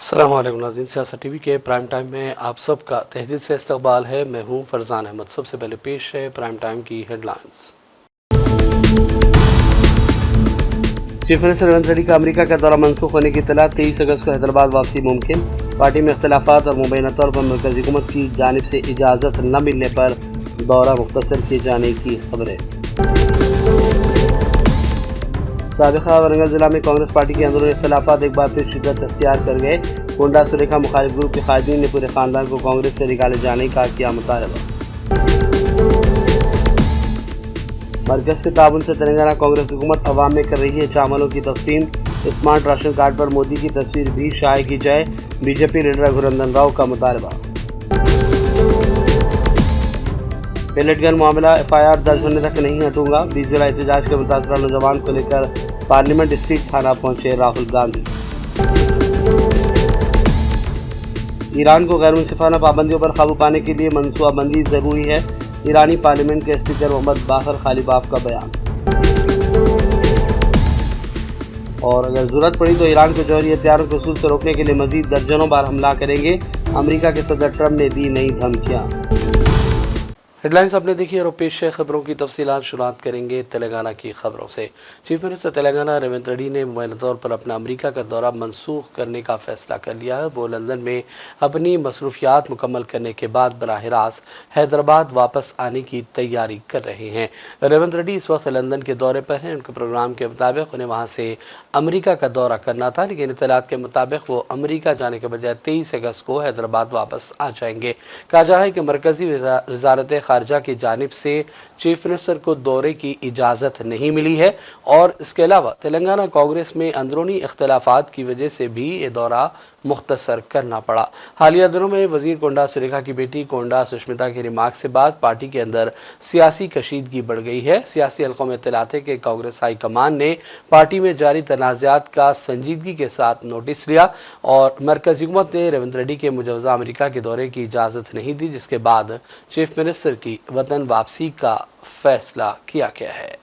अस्सलाम वालेकुम नाज़रीन, सियासत टीवी के प्राइम टाइम में आप सबका तहदीद से इस्तकबाल है। मैं हूं फरजान अहमद। सबसे पहले पेश है प्राइम टाइम की headlines. Chief minister Revanth Reddy का अमेरिका का दौरा मनसूख होने की इत्तला। 23 अगस्त को हैदराबाद वापसी मुमकिन। पार्टी में इख्तलाफात और मुबैना तौर पर मरकज़ी हुकूमत की जानिब से इजाज़त न मिलने पर दौरा मुख्तसर किए जाने की खबरें। साबिक़ा वरंगल जिला में कांग्रेस पार्टी के अंदरूनी इख्तलाफात एक बार फिर शिद्दत अख्तियार कर गए। कोंडा सुरेखा मुखालिफ ग्रुप के कायदीन ने पूरे खानदान को कांग्रेस से निकाले जाने का किया मुतालबा। मरकज़ के ताबन से तेलंगाना कांग्रेस हुकूमत अवाम में कर रही है चावलों की तकसीम। स्मार्ट राशन कार्ड पर मोदी की तस्वीर भी शाये की जाए, बीजेपी लीडर रघुनंदन राव का मुतालबा। पेलेट गन मामला FIR दर्ज होने तक नहीं हटूंगा। 20 जुलाई एहतजाज के मुतासरा नौजवान को लेकर पार्लियामेंट स्ट्रीट थाना पहुंचे राहुल गांधी। ईरान को गैर मुनसिफाना पाबंदियों पर काबू पाने के लिए मनसूबाबंदी जरूरी है। ईरानी पार्लियामेंट के स्पीकर मोहम्मद बाकर खालिबाफ का बयान। और अगर जरूरत पड़ी तो ईरान को जौहरी हथियारों के वसूल से रोकने के लिए मजीद दर्जनों बार हमला करेंगे। अमेरिका के सदर ट्रंप ने दी नई धमकियां। हेडलाइंस आपने देखी और पेश है खबरों की तफसीलात। शुरुआत करेंगे तेलंगाना की खबरों से। चीफ मिनिस्टर तेलंगाना रेवंत रेड्डी ने मुबैना तौर पर अपना अमेरिका का दौरा मनसूख करने का फैसला कर लिया है। वो लंदन में अपनी मसरूफियात मुकम्मल करने के बाद बराह रास्त हैदराबाद वापस आने की तैयारी कर रहे हैं। रेवंत रेड्डी इस वक्त लंदन के दौरे पर हैं। उनके प्रोग्राम के मुताबिक उन्हें वहाँ से अमेरिका का दौरा करना था, लेकिन इत्तलात के मुताबिक वो अमेरिका जाने के बजाय 23 अगस्त को हैदराबाद वापस आ जाएंगे। कहा जा रहा है कि मरकज़ी वज़ारत खारजा की जानिब से चीफ मिनिस्टर को दौरे की इजाज़त नहीं मिली है और इसके अलावा तेलंगाना कांग्रेस में अंदरूनी इख्तलाफात की वजह से भी ये दौरा मुख्तसर करना पड़ा। हालिया दिनों में वज़ीर कोंडा सुरेखा की बेटी कोंडा सुष्मिता के रिमार्क से बाद पार्टी के अंदर सियासी कशीदगी बढ़ गई है। सियासी हल्कों में इत्तलात है कि कांग्रेस हाई कमान ने पार्टी में जारी तनाज़ात का संजीदगी के साथ नोटिस लिया और मरकज़ी हुकूमत ने रेवंत रेड्डी के मुजवज़ा अमेरिका के दौरे की इजाज़त नहीं दी, जिसके बाद चीफ मिनिस्टर की वतन वापसी का फैसला किया गया है।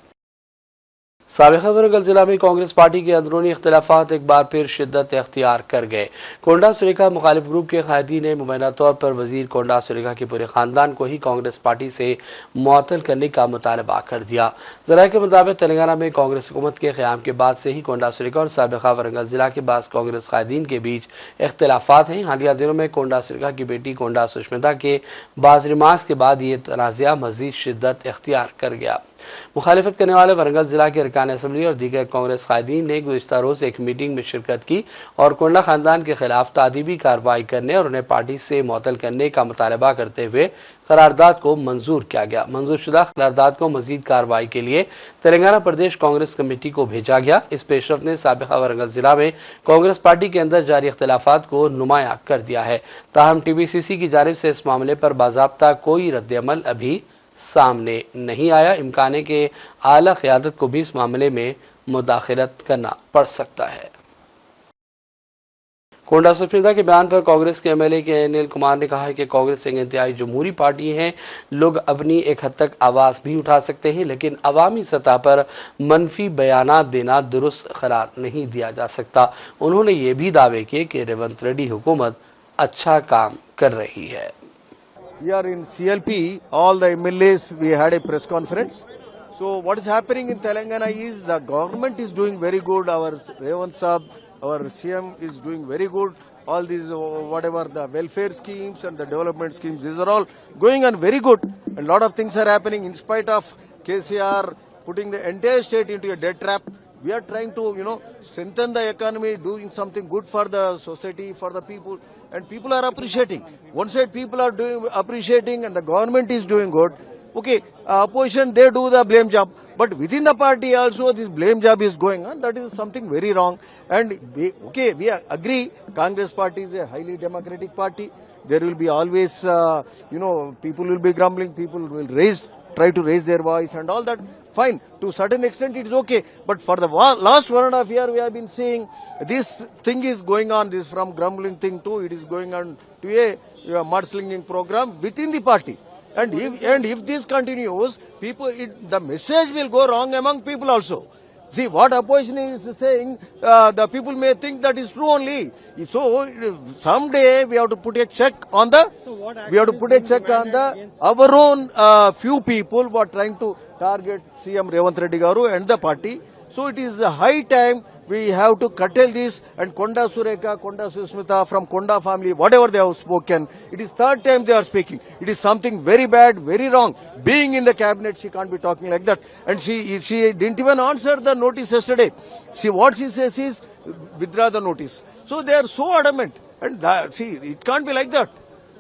साबिक़ा वरंगल जिला में कांग्रेस पार्टी के अंदरूनी इख्तलाफात एक बार फिर शिद्दत अख्तियार कर गए। कोंडा सुरेखा मुखालिफ ग्रुप के कायदीन ने मुबैना तौर पर वज़ीर कोंडा सुरेखा के पूरे ख़ानदान को ही कांग्रेस पार्टी से मुअत्तल करने का मुतालबा कर दिया। ज़राए के मुताबिक तेलंगाना में कांग्रेस हुकूमत के क़याम के बाद से ही कोंडा सुरेखा और साबिक़ा वरंगल जिला के बाज़ कांग्रेस कायदीन के बीच इख्तलाफात हैं। हालिया दिनों में कोंडा सुरेखा की बेटी कोंडा सुष्मिता के बाज़ रिमार्क्स के बाद ये तनाज़ा मज़ीद शिद्दत अख्तियार कर गया। मुखालिफत करने वाले वरंगल जिला के अरकान असम्बली और दीगर कांग्रेस कायदीन ने गुज़िश्ता रोज़ एक मीटिंग में शिरकत की और कोंडा खानदान के खिलाफ तादीबी कार्रवाई करने और उन्हें पार्टी से मुअत्तल करने का मुतालबा करते हुए करारदाद को मंजूर किया गया। मंजूर शुदा करारदाद को मजीद कार्रवाई के लिए तेलंगाना प्रदेश कांग्रेस कमेटी को भेजा गया। इस पेशरफ ने साबिक़ा वरंगल जिला में कांग्रेस पार्टी के अंदर जारी इख्तलाफात को नुमाया कर दिया है। ताहम TBCC की जानिब से इस मामले पर बाज़ाब्ता कोई रद्द-ए-अमल अभी सामने नहीं आया। इम्कान है कि आला क़यादत को भी इस मामले में मुदाखलत करना पड़ सकता है। कोंडा सुष्मिता के बयान पर कांग्रेस के MLA के अनिल कुमार ने कहा है कि कांग्रेस एक इंतहाई जमहूरी पार्टी है। लोग अपनी एक हद तक आवाज़ भी उठा सकते हैं, लेकिन अवामी सतह पर मनफी बयानात देना दुरुस्त करार नहीं दिया जा सकता। उन्होंने ये भी दावे किए कि रेवंत रेड्डी हुकूमत अच्छा काम कर रही है। Here in CLP, all the MLAs, we had a press conference. So what is happening in Telangana is the government is doing very good. Our Revant Sahab, our CM is doing very good. All these, whatever the welfare schemes and the development schemes, these are all going on very good. And a lot of things are happening in spite of KCR putting the entire state into a debt trap. We are trying to, strengthen the economy, doing something good for the society, for the people, and people are appreciating. One side people are appreciating and the government is doing good. Okay, opposition, they do the blame job. But within the party also this blame job is going on. That is something very wrong. And we agree, Congress party is a highly democratic party. There will be always, people will be grumbling, people will try to raise their voice and all that. Fine, to a certain extent it is okay. But for the last 1.5 years we have been seeing this thing is going on, this from grumbling thing to it is going on to a mudslinging program within the party. And if this continues, the message will go wrong among people also. See, what opposition is saying, the people may think that is true only. So, someday we have to put a check on the, our own few people who are trying to target CM Revanth Reddy Garu and the party. So, it is a high time we have to curtail this, and Konda Sureka, Konda Susmita from Konda family, whatever they have spoken, it is third time they are speaking. It is something very bad, very wrong. Being in the cabinet, she can't be talking like that. And she didn't even answer the notice yesterday. What she says is, withdraw the notice. So they are so adamant. And it can't be like that.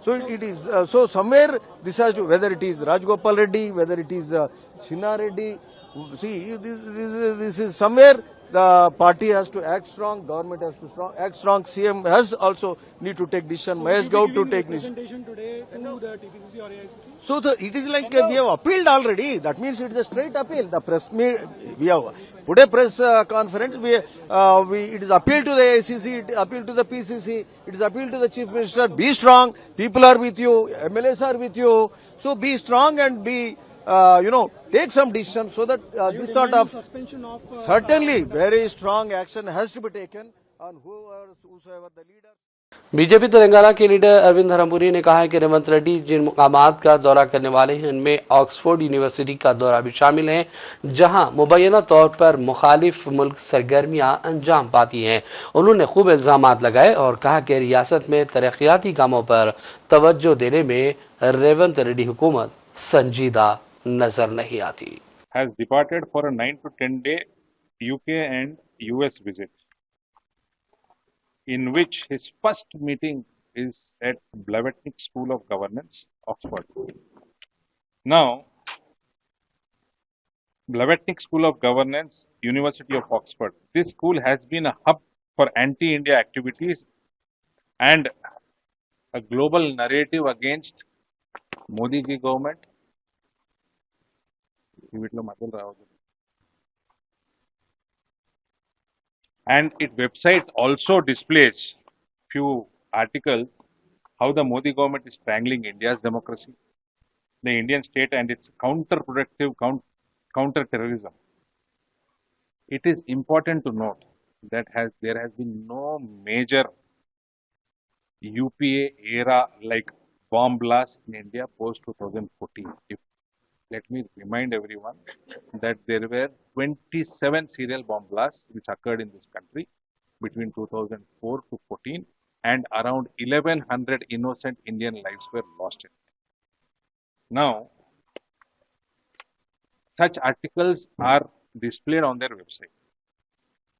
So it is, so somewhere this has to, whether it is Rajgopal Reddy, whether it is Shinna Reddy, this is somewhere the party has to act strong, government has to act strong, CM has also need to take decision, Mahesh Gaud to take decision. Presentation today to the TPCC or AICC? So it is like we have appealed already. That means it is a straight appeal. The press meet, we have put a press conference. It is appealed to the AICC, it is appealed to the PCC, it is appealed to the Chief Minister. Be strong. People are with you. MLAs are with you. So be strong and be, take some decision so that this sort of certainly very strong action has to be taken on whosoever the leader. BJP Telangana के leader Arvind Dharmapuri ने कहा है कि रेवंत रेड्डी जिन मुकामात का दौरा करने वाले हैं उनमें ऑक्सफोर्ड यूनिवर्सिटी का दौरा भी शामिल है, जहां मुबैना तौर पर मुखालिफ मुल्क सरगर्मियां अंजाम पाती हैं। उन्होंने खूब इल्जामात लगाए और कहा कि रियासत में तरक्याती कामों पर तवज्जो देने में रेवंत रेड्डी हुकूमत संजीदा नजर नहीं आती। has departed for a 9 to 10 day UK and US visit, in which his first meeting is at Blavatnik School of Governance, Oxford. Now, Blavatnik School of Governance, University of Oxford. This school has been a hub for anti-India activities and a global narrative against Modi ji government. And its website also displays few articles how the Modi government is strangling India's democracy, the Indian state and its counterproductive counter-terrorism. It is important to note that there has been no major UPA era like bomb blast in India post 2014. Let me remind everyone that there were 27 serial bomb blasts which occurred in this country between 2004 to 14, and around 1100 innocent Indian lives were lost in it. Now, such articles are displayed on their website.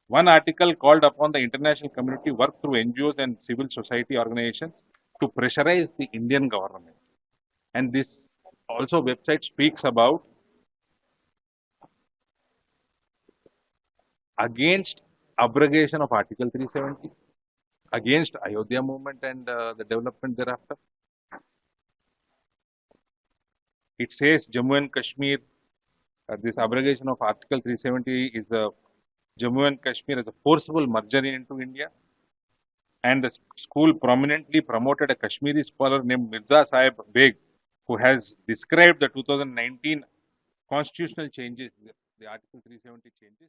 One article called upon the international community to work through NGOs and civil society organizations to pressurize the Indian government. And this also website speaks about against abrogation of Article 370, against Ayodhya movement and the development thereafter. It says Jammu and Kashmir, this abrogation of Article 370 is Jammu and Kashmir as a forcible merger into India. And the school prominently promoted a Kashmiri scholar named Mirza Sahib Beg, who has described the 2019 constitutional changes, the Article 370 changes.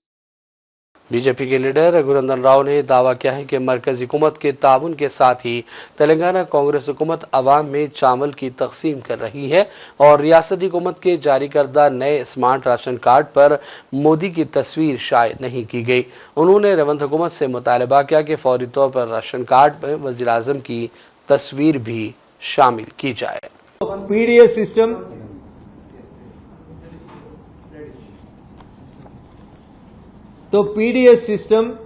BJP के leader Raghunandan Rao ने दावा किया है कि मरकजी हुकूमत के ताउन के साथ ही तेलंगाना कांग्रेस हुकूमत अवाम में चावल की तकसीम कर रही है और रियासती हुकूमत के जारी करदा नए स्मार्ट राशन कार्ड पर मोदी की तस्वीर शाये नहीं की गई। उन्होंने रेवंत हुकूमत से मुतालबा किया कि फौरी तौर पर राशन कार्ड में वज़ीर आज़म की तस्वीर भी शामिल की जाए। PDS system, so PDS system,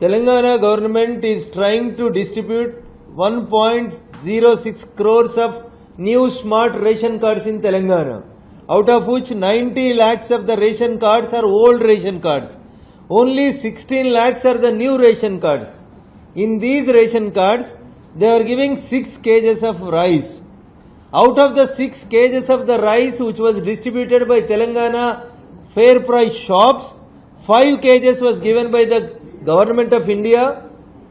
Telangana government is trying to distribute 1.06 crores of new smart ration cards in Telangana, out of which 90 lakhs of the ration cards are old ration cards. Only 16 lakhs are the new ration cards. In these ration cards, they are giving 6 kgs of rice. Out of the 6 kgs of the rice which was distributed by Telangana fair price shops, 5 kgs was given by the government of India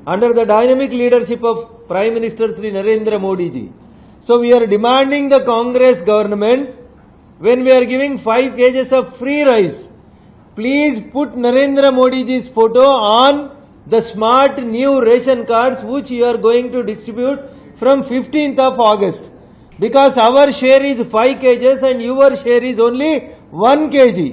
under the dynamic leadership of Prime Minister Sri Narendra Modi ji. So we are demanding the Congress government, when we are giving 5 kgs of free rice, please put Narendra Modi ji's photo on the smart new ration cards which you are going to distribute from 15th of August. Because our share is 5 kgs and your share is only 1 kg.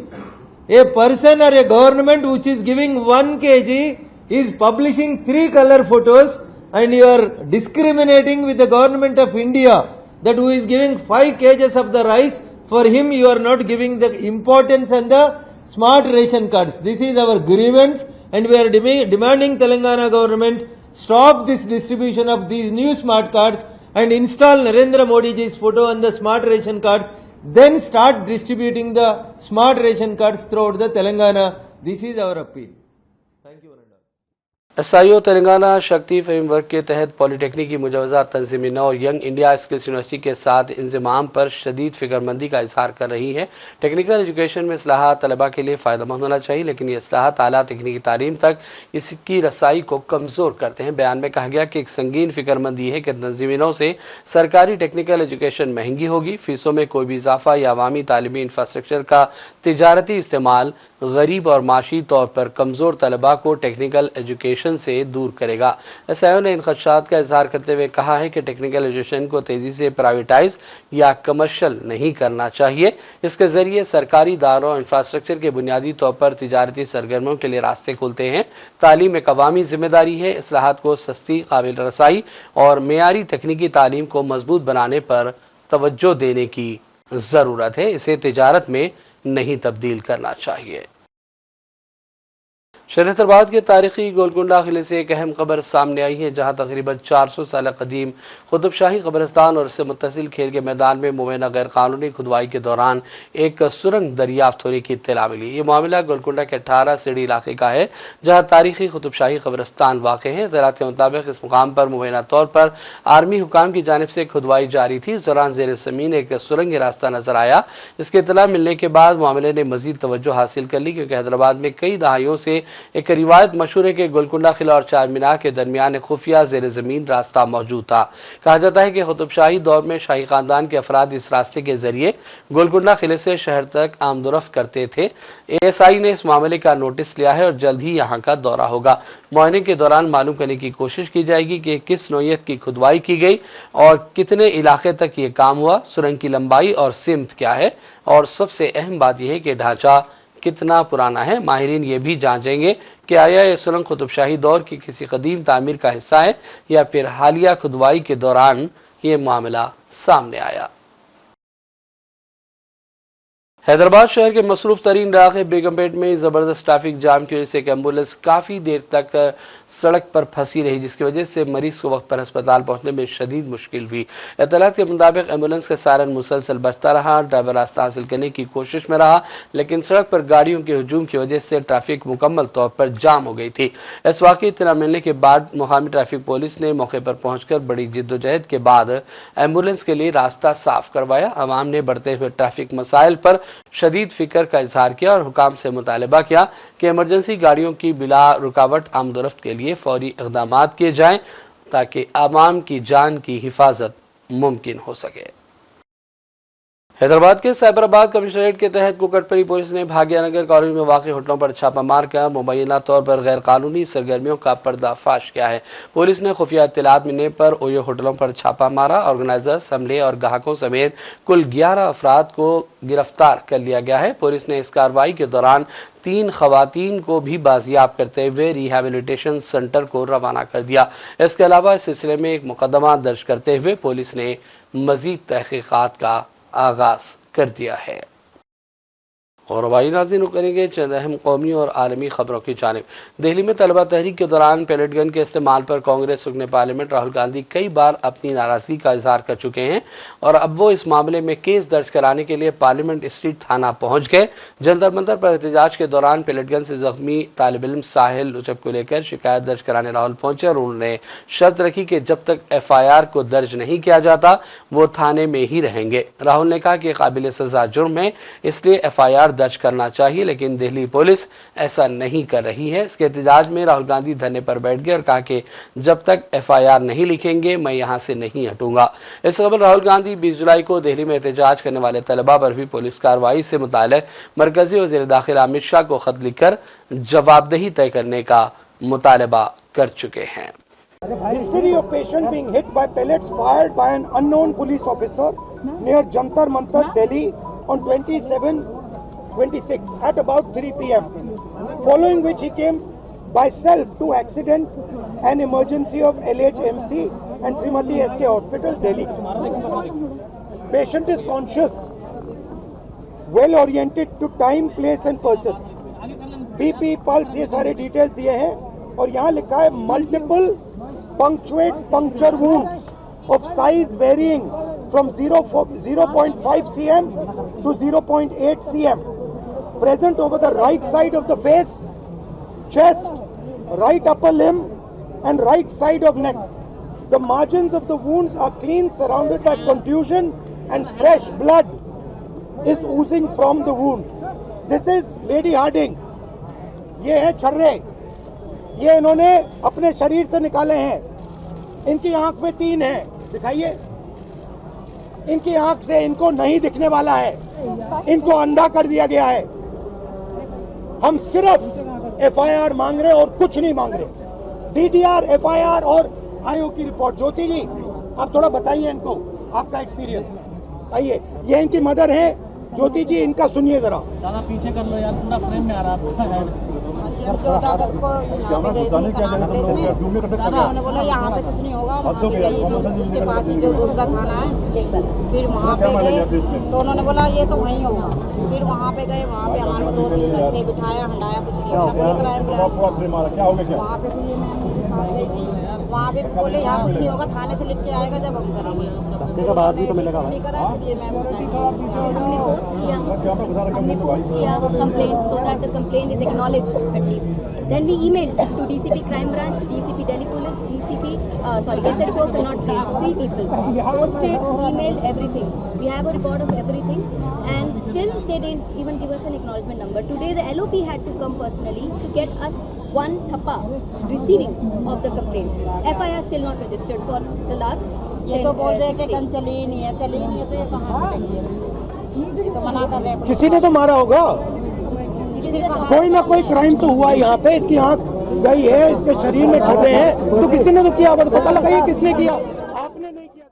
A person or a government which is giving 1 kg is publishing 3 color photos, and you are discriminating with the government of India that who is giving 5 kgs of the rice, for him you are not giving the importance and the smart ration cards. This is our grievance, and we are demanding Telangana government stop this distribution of these new smart cards and install Narendra Modi ji's photo on the smart ration cards, then start distributing the smart ration cards throughout the Telangana. This is our appeal. Thank you. SIO Telangana शक्ति framework के तहत polytechnic की मुजवजा तंजीमी नौ और young India skills university के साथ इंजमाम पर शदीद फिक्रमंदी का इजहार कर रही है। टेक्निकल एजुकेशन में इस्लाहात तलबा के लिए फ़ायदेमंद होना चाहिए, लेकिन ये इस्लाहात आला तकनीकी तालीम तक इसकी रसाई को कमज़ोर करते हैं। बयान में कहा गया कि एक संगीन फिक्रमंदी है कि तंजीमी नौ से सरकारी टेक्निकल एजुकेशन महंगी होगी, फ़ीसों में कोई भी इजाफा या अवामी तालीमी इंफ्रास्ट्रक्चर का तिजारती इस्तेमाल गरीब और माशी तौर पर कमज़ोर तलबा को टेक्निकल एजुकेशन से दूर करेगा। SIO ने इन खदशात का इजहार करते हुए कहा है कि टेक्निकल एजुकेशन को तेज़ी से प्राइवेटाइज या कमर्शियल नहीं करना चाहिए। इसके ज़रिए सरकारी इदारों और इंफ्रास्ट्रक्चर के बुनियादी तौर पर तिजारती सरगर्मियों के लिए रास्ते खुलते हैं। तालीम एक अवामी जिम्मेदारी है। इस्लाहात को सस्ती, काबिल रसाई और मेयारी तकनीकी तालीम को मजबूत बनाने पर तवज्जो देने की ज़रूरत है। इसे तिजारत में नहीं तब्दील करना चाहिए। शहर हैदराबाद के तारीखी गोलकुंडा किले से एक अहम खबर सामने आई है, जहां तकरीबन 400 साल कदीम कुतुबशाही कब्रिस्तान और इससे मुत्तसिल खेल के मैदान में मुबैना गैर कानूनी खुदवाई के दौरान एक सुरंग दरियाफ्त होने की इत्तला मिली। ये मामला गोलकुंडा के 18 सीढ़ी इलाके का है, जहां तारीखी कुतुबशाही कब्रिस्तान वाक़ है। इत्तलात के मुताबिक इस मुकाम पर मुबैना तौर पर आर्मी हुकाम की जानिब से खुदवाई जारी थी। इस दौरान ज़ेर ज़मीन एक सुरंग रास्ता नजर आया। इसकी इत्तला मिलने के बाद मामले ने मजीद तवज्जो हासिल कर ली, क्योंकि हैदराबाद में कई दहाइयों से एक रिवायत मशहूर है कि गोलकुंडा किला और चार मीनार के दरमियान खुफिया ज़ेर ज़मीन रास्ता मौजूद था। कहा जाता है कि कुतुबशाही दौर में शाही खानदान के अफराद इस रास्ते के जरिए गोलकुंडा किले से शहर तक आमदोरफ्त करते थे। ASI ने इस मामले का नोटिस लिया है और जल्द ही यहाँ का दौरा होगा। मुआयने के दौरान मालूम करने की कोशिश की जाएगी कि किस नौयत की खुदवाई की गई और कितने इलाके तक ये काम हुआ, सुरंग की लंबाई और सिमत क्या है, और सबसे अहम बात यह है कि ढांचा कितना पुराना है। माहिरीन ये भी जांचेंगे कि आया ये सुरंग कुतुबशाही दौर की किसी कदीम तामीर का हिस्सा है या फिर हालिया खुदवाई के दौरान ये मामला सामने आया। हैदराबाद शहर के मसरूफ तरीन इलाके बेगमपेट में ज़बरदस्त ट्रैफिक जाम की वजह से एक एम्बुलेंस काफ़ी देर तक सड़क पर फंसी रही, जिसकी वजह से मरीज़ को वक्त पर अस्पताल पहुंचने में शदीद मुश्किल हुई। इत्तलात के मुताबिक एम्बुलेंस का सायरन मुसलसल बजता रहा। ड्राइवर रास्ता हासिल करने की कोशिश में रहा, लेकिन सड़क पर गाड़ियों के हजूम की वजह से ट्रैफिक मुकम्मल तौर पर जाम हो गई थी। इस वाक़े इत्तला मिलने के बाद मुकामी ट्रैफिक पुलिस ने मौके पर पहुँच कर बड़ी जिद्दोजहद के बाद एम्बुलेंस के लिए रास्ता साफ करवाया। अवाम ने बढ़ते हुए ट्रैफिक मसाइल पर शदीद फिक्र का इजहार किया और हुकाम से मुतालबा किया कि इमरजेंसी गाड़ियों की बिला रुकावट आमदोरफ्त के लिए फौरी इक़दामात किए जाएं, ताकि आवाम की जान की हिफाजत मुमकिन हो सके। हैदराबाद के साइबराबाद कमिश्नरेट के तहत कुकटपली पुलिस ने भाग्य नगर कॉलोनी में वाक़ होटलों पर छापा मार कर मुबैना तौर पर गैर कानूनी सरगर्मियों का पर्दाफाश किया है। पुलिस ने खुफिया इत्तलात मिलने पर ओयो होटलों पर छापा मारा। ऑर्गेनाइजर्स, अमले और ग्राहकों समेत कुल 11 अफराद को गिरफ्तार कर लिया गया है। पुलिस ने इस कार्रवाई के दौरान 3 खवातीन को भी बाजियाब करते हुए रिहैबिलिटेशन सेंटर को रवाना कर दिया। इसके अलावा इस सिलसिले में एक मुकदमा दर्ज करते हुए पुलिस ने मजीद तहकीकात का आगाज कर दिया है। और भाई नाज़रीन करेंगे चंद अहम कौमी और आलमी खबरों की जानिब। दिल्ली में तलबा तहरीक के दौरान पैलेट गन के इस्तेमाल पर कांग्रेस रुकने पार्लियामेंट राहुल गांधी कई बार अपनी नाराज़गी का इजहार कर चुके हैं और अब वो इस मामले में केस दर्ज कराने के लिए पार्लियामेंट स्ट्रीट थाना पहुंच गए। जंतर मंतर पर एहतजाज के दौरान पैलेट गन से जख्मी तालिब इल्म साहिल लुचब को लेकर शिकायत दर्ज कराने राहुल पहुंचे और उन्होंने शर्त रखी कि जब तक FIR को दर्ज नहीं किया जाता वो थाने में ही रहेंगे। राहुल ने कहा कि काबिल सज़ा जुर्म है, इसलिए FIR दर्ज करना चाहिए, लेकिन दिल्ली पुलिस ऐसा नहीं कर रही है। इसके एहतजाज में राहुल गांधी धरने पर बैठ गए और कहा कि जब तक FIR नहीं लिखेंगे मैं यहां से नहीं हटूंगा। इस खबर राहुल गांधी 20 जुलाई को दिल्ली में एहतजाज करने वाले तलबा पर भी पुलिस कार्रवाई से मुताल्लिक मरकजी वज़ीर दाखिला अमित शाह को खत लिखकर जवाबदेही तय करने का मुतालबा कर चुके हैं। History of patient being hit by pellets fired by an unknown police officer near Jantar Mantar, Delhi on 27-26 at about 3 p.m. Following which he came by self to accident and emergency of LHMC and Srimati SK Hospital, Delhi. Patient is conscious, well oriented to time, place and person. BP, pulse, ये सारे details दिए हैं और यहाँ लिखा है multiple punctuate puncture wounds of size varying from 0.5 cm to 0.8 cm present over the right side of the face, chest, right upper limb and right side of neck. The margins of the wounds are clean, surrounded by contusion and fresh blood is oozing from the wound. This is Lady Harding. ये है छर्रे, ये इन्होंने अपने शरीर से निकाले हैं। इनकी आंख में 3 है, दिखाइए। इनकी आंख से इनको नहीं दिखने वाला है, इनको अंधा कर दिया गया है। हम सिर्फ FIR मांग रहे और कुछ नहीं मांग रहे। DDR, FIR और आयोग की रिपोर्ट। ज्योति जी, आप थोड़ा बताइए इनको आपका एक्सपीरियंस। आइए, ये इनकी मदर है ज्योति जी, इनका सुनिए जरा। दादा पीछे कर लो यार, पूरा फ्रेम में आ रहा है। 14 अगस्त को यहाँ पे गए थे कनाट प्लेस में, उन्होंने बोला यहाँ पे कुछ नहीं होगा, वहाँ पे जाइए जो उसके पास ही जो दूसरा थाना है। फिर वहाँ पे गए तो उन्होंने बोला ये तो वहीं होगा। फिर वहाँ पे गए, वहाँ पे हमारे को 2-3 घंटे बिठाया, हंडाया, कुछ नहीं होगा। बोले क्राइम ब्रांच, वहाँ पे फिर मैं साथ गई थी, वहाँ पे बोले यहाँ कुछ नहीं होगा, थाने से लिख के आएगा जब हम करेंगे। नहीं करा, ये मैम हमने पोस्ट किया complaint so that the complaint is acknowledged at least. Then we emailed to DCP Crime Branch, DCP Delhi Police, SHO cannot place 3 people. Posted, emailed, everything. We have a record of everything and still they didn't even give us an acknowledgement number. Today the LOP had to come personally to get us 1 thappa receiving of the complaint. FIR still not registered for the last ये तो बोल रहे थे gun चली ही नहीं है, तो ये कहाँ से लेंगे? ये तो मना कर रहे हैं। किसी ने तो मारा होगा, कोई ना कोई क्राइम तो हुआ यहाँ पे। इसकी आंख गई है, इसके शरीर में छर्रे हैं, तो किसी ने तो किया होगा। तो पता लगाइए किसने किया, आपने नहीं किया।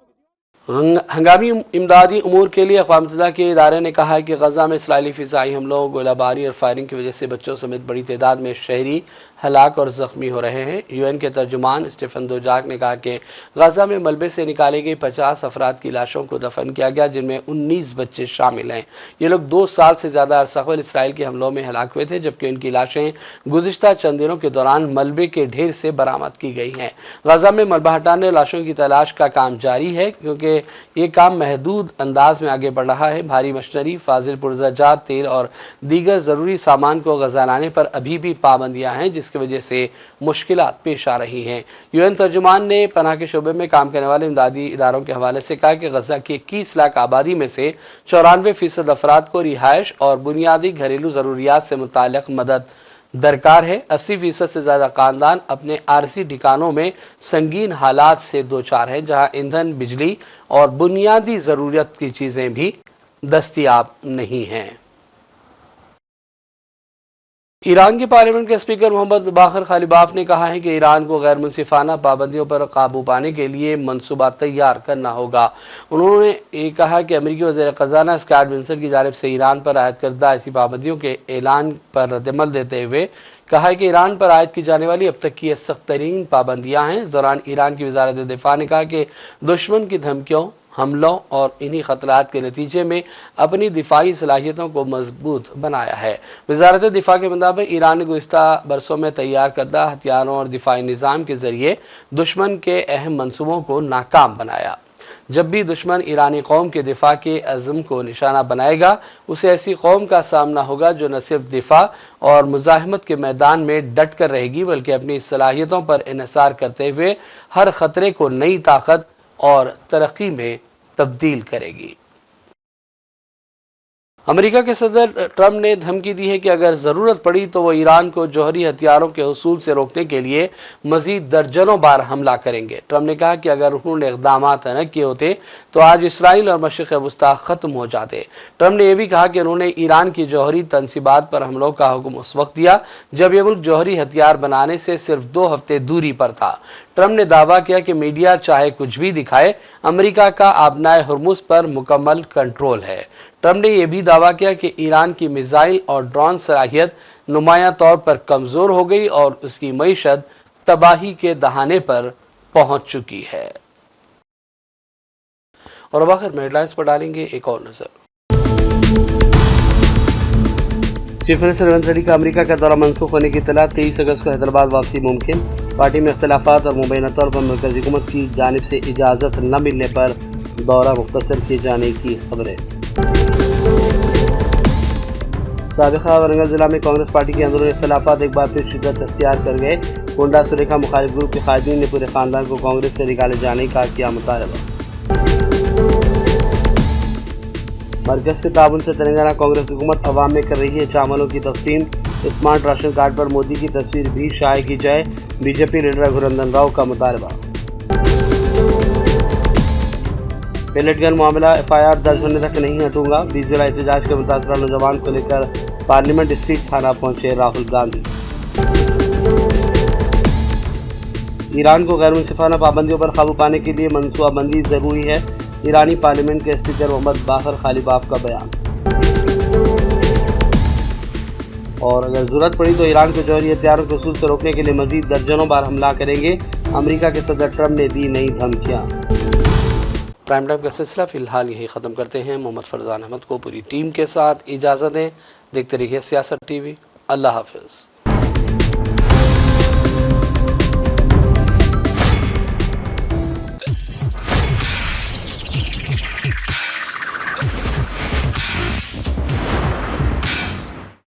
हंगामी इमदादी उमूर के लिए अक़वाम मुत्तहिदा के इदारे ने कहा है कि गजा में इसराइली फ़िज़ाई हमलों, गोलाबारी और फायरिंग की वजह से बच्चों समेत बड़ी तादाद में शहरी हलाक और ज़ख्मी हो रहे हैं। UN के तर्जुमान स्टीफन दुजार्क ने कहा कि गजा में मलबे से निकाली गई 50 अफराद की लाशों को दफन किया गया, जिनमें 19 बच्चे शामिल हैं। ये लोग 2 साल से ज़्यादा अरसा कबल इसराइल के हमलों में हलाक हुए थे, जबकि उनकी लाशें गुज़िश्ता चंद दिनों के दौरान मलबे के ढेर से बरामद की गई हैं। गजा में मलबा हटाने और लाशों की तलाश का काम जारी है, क्योंकि ये काम महदूद अंदाज में आगे बढ़ रहा है। भारी मशीनरी, फाजिल पुरज़ाजात, तेल और दीगर ज़रूरी सामान को गजा लाने पर अभी भी पाबंदियाँ हैं, जिसकी वजह से मुश्किलात पेश आ रही हैं। UN तर्जुमान ने पनाह के शोबे में काम करने वाले इमदादी इदारों के हवाले से कहा कि गजा की 21 लाख आबादी में से 94% अफराद को रिहाइश और बुनियादी घरेलू ज़रूरियात से मुताल्लिक़ मदद दरकार है। 80% से ज़्यादा ख़ानदान अपने आरसी ठिकानों में संगीन हालात से दो चार हैं, जहाँ ईंधन, बिजली और बुनियादी ज़रूरत की चीज़ें भी दस्तयाब नहीं हैं। ईरान के पार्लियामेंट के स्पीकर मोहम्मद बाकर खलीबाफ ने कहा है कि ईरान को गैर मुनसिफाना पाबंदियों पर काबू पाने के लिए मनसूबा तैयार करना होगा। उन्होंने ये कहा कि अमेरिकी वज़ीर ख़ज़ाना स्कॉट बेंसन की जानिब से ईरान पर आयद करदा ऐसी पाबंदियों के ऐलान पर रद्दअमल देते हुए कहा है कि ईरान पर आयद की जाने वाली अब तक की सख्त तरीन पाबंदियाँ हैं। इस दौरान ईरान की वज़ारत दिफ़ा ने कहा कि दुश्मन की धमकियों, हमलों और इन्हीं ख़तरात के नतीजे में अपनी दिफाई सलाहियतों को मजबूत बनाया है। वज़ारत दिफ़ा के मुताबिक ईरान ने गुज़िश्ता बरसों में तैयार करदा हथियारों और दिफाई निज़ाम के ज़रिए दुश्मन के अहम मंसूबों को नाकाम बनाया। जब भी दुश्मन ईरानी कौम के दिफा के अज़्म को निशाना बनाएगा, उसे ऐसी कौम का सामना होगा जो न सिर्फ दिफा और मुज़ाहमत के मैदान में डट कर रहेगी, बल्कि अपनी सलाहियतों पर इन्हिसार करते हुए हर ख़तरे को नई ताकत और तरक्की में तब्दील करेगी। अमेरिका के सदर ट्रम्प ने धमकी दी है कि अगर ज़रूरत पड़ी तो वो ईरान को जौहरी हथियारों के हुसूल से रोकने के लिए मज़ीद दर्जनों बार हमला करेंगे। ट्रम्प ने कहा कि अगर उन्होंने इक़दाम न किए होते तो आज इसराइल और मशरिक़ वस्ता ख़त्म हो जाते। ट्रम्प ने यह भी कहा कि उन्होंने ईरान की जौहरी तनसीबात पर हमलों का हुक्म उस वक्त दिया जब यह मुल्क जौहरी हथियार बनाने से सिर्फ 2 हफ्ते दूरी पर था। ट्रम्प ने दावा किया कि मीडिया चाहे कुछ भी दिखाए, अमेरिका का आबनाए हुर्मुज़ पर मुकम्मल कंट्रोल है। ट्रम्प ने यह भी दावा किया कि ईरान की मिसाइल और ड्रोन सलाहियत नुमायां तौर पर कमज़ोर हो गई और उसकी मईशत तबाही के दहाने पर पहुंच चुकी है। और अब आखिर में हेडलाइंस पर डालेंगे एक और नज़र। चीफ मिनिस्टर रेवंत रेड्डी का अमेरिका का दौरा मनसूख होने की इत्तला, 23 अगस्त को हैदराबाद वापसी मुमकिन। पार्टी में इख्तलाफात और मुबैना तौर पर मरकज़ी हुकूमत की जानिब से इजाज़त न मिलने पर दौरा मुख्तसर किए जाने की खबरें। साबिक़ा वरंगल जिला में कांग्रेस पार्टी के अंदरूनी इख्तलाफात एक बार फिर शिद्दत अख्तियार कर गए। कोंडा सुरेखा मुखालिफ ग्रुप के कायदीन ने पूरे खानदान को कांग्रेस से निकाले जाने का किया मुतालबा। मरकज़ के ताबन से तेलंगाना कांग्रेस हुकूमत अवाम में कर रही है चावलों की तकसीम। स्मार्ट राशन कार्ड पर मोदी की तस्वीर भी शाये की जाए, बीजेपी लीडर रघुनंदन राव का मुतालबा। पेलेट गन मामला FIR दर्ज होने तक नहीं हटूंगा, 20 जुलाई एहतजाज के मुतासरा नौजवान को लेकर पार्लियामेंट स्ट्रीट थाना पहुंचे राहुल गांधी। ईरान को गैर मुनसिफाना पाबंदियों पर काबू पाने के लिए मनसूबाबंदी जरूरी है, ईरानी पार्लियामेंट के स्पीकर मोहम्मद बाकर खालिबाफ का बयान। और अगर जरूरत पड़ी तो ईरान को जौहरी हथियारों के हुसूल से रोकने के लिए मजीद दर्जनों बार हमला करेंगे, अमेरिका के सदर ट्रम्प ने दी नई धमकियां। प्राइम टाइम का सिलसिला फिलहाल यही ख़त्म करते हैं। मोहम्मद फरजान अहमद को पूरी टीम के साथ इजाज़त दें। देखते रहिए सियासत TV। अल्लाह हाफिज़।